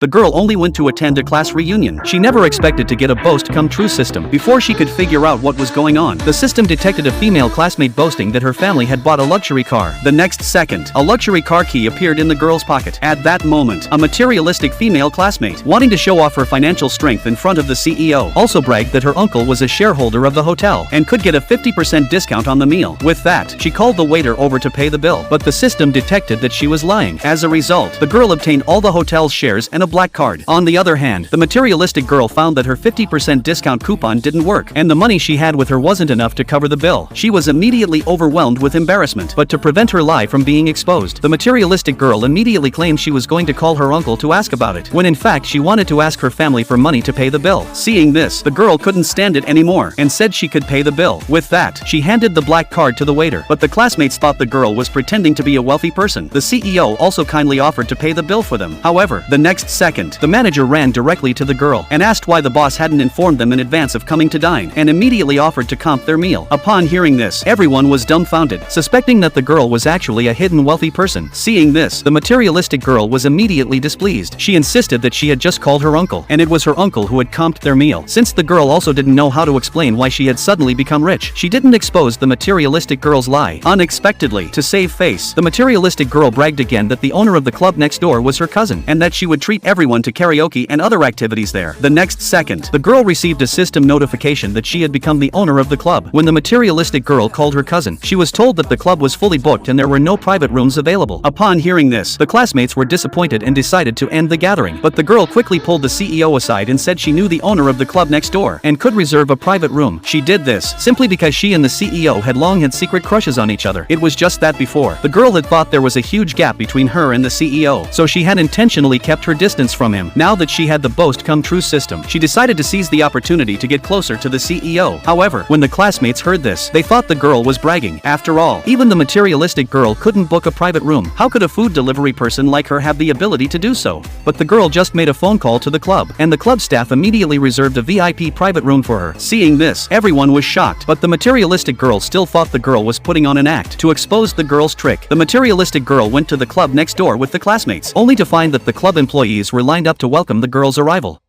The girl only went to attend a class reunion. She never expected to get a boast come true system. Before she could figure out what was going on, the system detected a female classmate boasting that her family had bought a luxury car. The next second, a luxury car key appeared in the girl's pocket. At that moment, a materialistic female classmate, wanting to show off her financial strength in front of the CEO, also bragged that her uncle was a shareholder of the hotel and could get a 50% discount on the meal. With that, she called the waiter over to pay the bill, but the system detected that she was lying. As a result, the girl obtained all the hotel's shares and a black card. On the other hand, the materialistic girl found that her 50% discount coupon didn't work, and the money she had with her wasn't enough to cover the bill. She was immediately overwhelmed with embarrassment, but to prevent her lie from being exposed, the materialistic girl immediately claimed she was going to call her uncle to ask about it, when in fact she wanted to ask her family for money to pay the bill. Seeing this, the girl couldn't stand it anymore, and said she could pay the bill. With that, she handed the black card to the waiter, but the classmates thought the girl was pretending to be a wealthy person. The CEO also kindly offered to pay the bill for them. However, the next second, the manager ran directly to the girl and asked why the boss hadn't informed them in advance of coming to dine, and immediately offered to comp their meal. Upon hearing this, everyone was dumbfounded, suspecting that the girl was actually a hidden wealthy person. Seeing this, the materialistic girl was immediately displeased. She insisted that she had just called her uncle, and it was her uncle who had comped their meal. Since the girl also didn't know how to explain why she had suddenly become rich, she didn't expose the materialistic girl's lie. Unexpectedly, to save face, the materialistic girl bragged again that the owner of the club next door was her cousin, and that she would treat everyone to karaoke and other activities there. The next second, the girl received a system notification that she had become the owner of the club. When the materialistic girl called her cousin, she was told that the club was fully booked and there were no private rooms available. Upon hearing this, the classmates were disappointed and decided to end the gathering, but the girl quickly pulled the CEO aside and said she knew the owner of the club next door and could reserve a private room. She did this simply because she and the CEO had long had secret crushes on each other. It was just that before, the girl had thought there was a huge gap between her and the CEO, so she had intentionally kept her distance from him. Now that she had the boast come true system, she decided to seize the opportunity to get closer to the CEO. However, when the classmates heard this, they thought the girl was bragging. After all, even the materialistic girl couldn't book a private room. How could a food delivery person like her have the ability to do so? But the girl just made a phone call to the club, and the club staff immediately reserved a VIP private room for her. Seeing this, everyone was shocked, but the materialistic girl still thought the girl was putting on an act. To expose the girl's trick, the materialistic girl went to the club next door with the classmates, only to find that the club employees were lined up to welcome the girl's arrival.